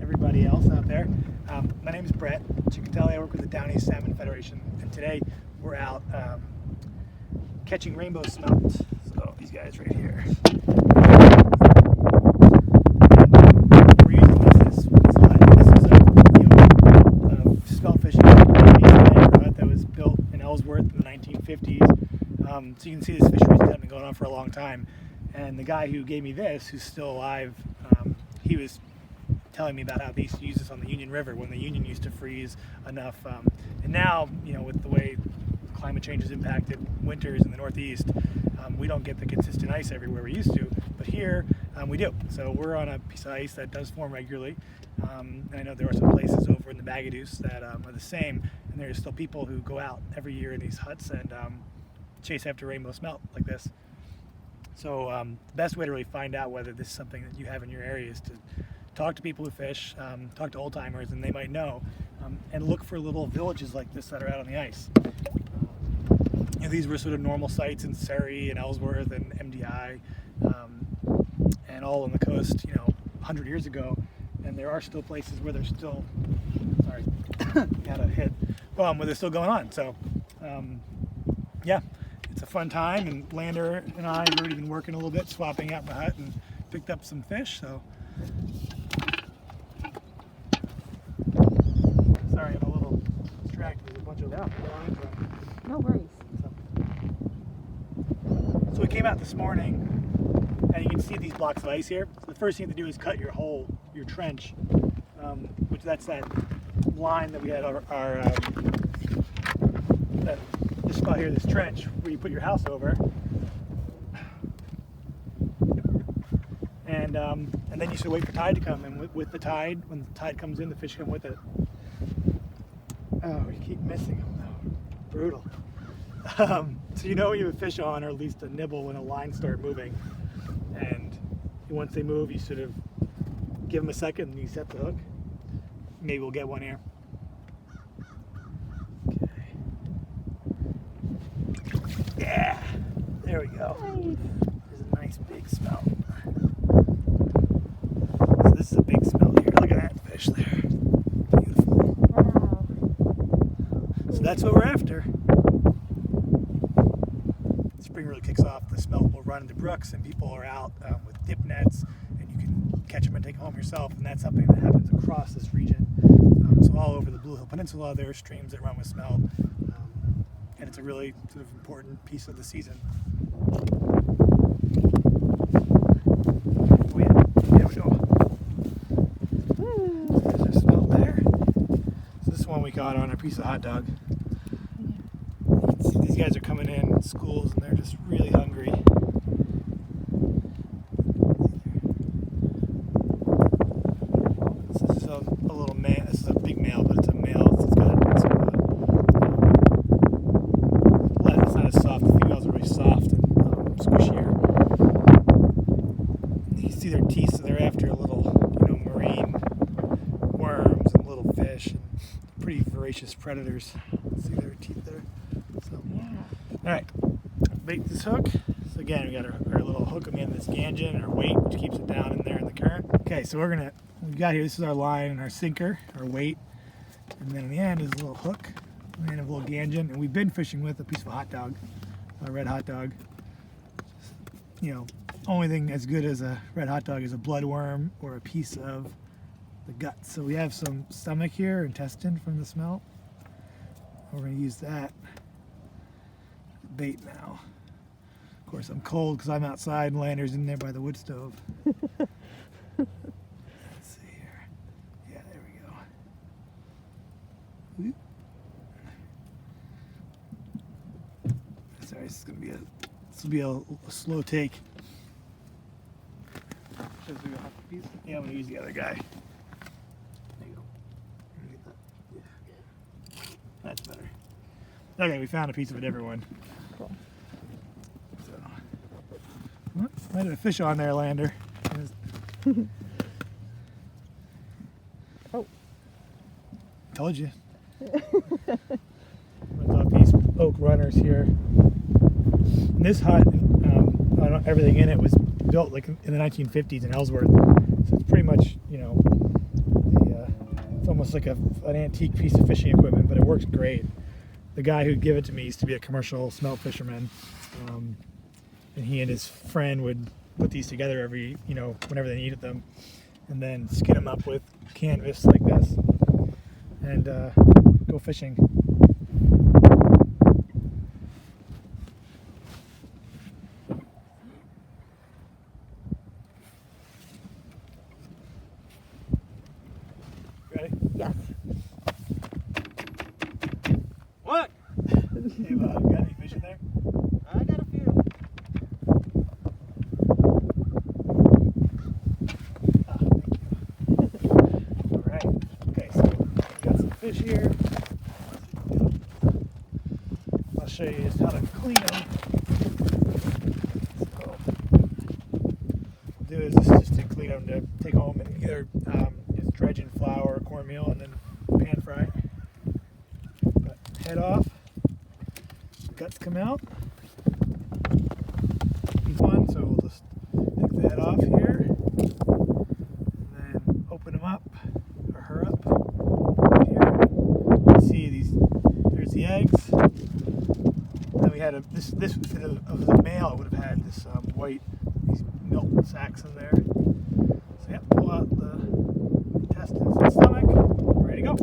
everybody else out there. My name is Brett Ciccotelli. I work with the Down East Salmon Federation, and today we're out catching rainbow smelt. So these guys right here. We're using this hut. This is a smelt fishing hut that was built in Ellsworth in the 1950s. So you can see this fishery's been going on for a long time. And the guy who gave me this, who's still alive, he was telling me about how they used to use this on the Union River when the Union used to freeze enough. And now, with the way climate change has impacted winters in the Northeast, we don't get the consistent ice everywhere we used to, but here we do. So we're on a piece of ice that does form regularly. And I know there are some places over in the Bagaduce that are the same, and there's still people who go out every year in these huts and chase after rainbow smelt like this. So the best way to really find out whether this is something that you have in your area is to talk to people who fish, talk to old timers, and they might know, and look for little villages like this that are out on the ice. These were sort of normal sites in Surrey and Ellsworth and MDI, and all on the coast, 100 years ago. And there are still places where they're still, got a hit, where they're still going on. So, yeah. It's a fun time, and Lander and I have already been working a little bit, swapping out my hut, and picked up some fish. So, sorry, I'm a little distracted. There's a bunch of lines. No worries. So we came out this morning, and you can see these blocks of ice here. So the first thing to do is cut your hole, your trench, which that's that line that we had this spot here, this trench where you put your house over, and then you should wait for tide to come. And with the tide, when the tide comes in, the fish come with it. Oh, you keep missing them though. Brutal. So you have a fish on, or at least a nibble, when a line start moving. And once they move, you sort of give them a second and you set the hook. Maybe we'll get one here. Yeah, there we go. Nice. There's a nice big smelt. So this is a big smelt here. Look at that fish there. Beautiful. Wow. So that's what we're after. Spring really kicks off. The smelt will run into brooks, and people are out with dip nets, and you can catch them and take them home yourself. And that's something that happens across this region. So all over the Blue Hill Peninsula, there are streams that run with smelt. And it's a really sort of important piece of the season. Oh yeah, there we go. So there's a smelt there. So this is one we got on a piece of hot dog. You can see these guys are coming in schools, and they're just really hungry. So this is a little male. This is a big male, but it's a male. It's got some it's not as soft. The females are really soft and squishier. You can see their teeth, so they're after little, marine worms and little fish, and pretty voracious predators. See their teeth there. So, all right, bait this hook. So again, we got our little hook on the end of this gangin, our weight, which keeps it down in there in the current. Okay, so we got here. This is our line and our sinker, our weight, and then in the end is a little hook. And a little gangin, and we've been fishing with a piece of hot dog, a red hot dog. Only thing as good as a red hot dog is a bloodworm or a piece of the gut. So we have some stomach here, intestine from the smelt. We're going to use that bait now. Of course, I'm cold because I'm outside and Lander's in there by the wood stove. Let's see here. Yeah, there we go. Whoop. Sorry, this will be a slow take. Yeah, I'm gonna use the other guy. There you go. Yeah. That's better. Okay, we found a piece of a different one. Cool. So, might have a fish on there, Lander. Oh. Told you. These oak runners here. And this hut, everything in it was built like in the 1950s in Ellsworth. So it's pretty much, It's almost like an antique piece of fishing equipment, but it works great. The guy who'd give it to me used to be a commercial smelt fisherman, and he and his friend would put these together every, whenever they needed them, and then skin them up with canvas like this, and go fishing. Ready? Yes. What? Hey, Bob, got any fish in there? I got a few. Thank you. All right. Okay, so we got some fish here. I'll show you just how to clean them. So, what we'll do is just to clean them to take home and either just dredge in flour or cornmeal and then pan fry. But head off, guts come out. Each one, so we'll just take the head off here, and then open them up, or her up here. You can see these. There's the eggs. Then we had this if it was a male, it would have had this white, these milk sacs in there. So yeah, pull out the intestines and stomach. Ready to go.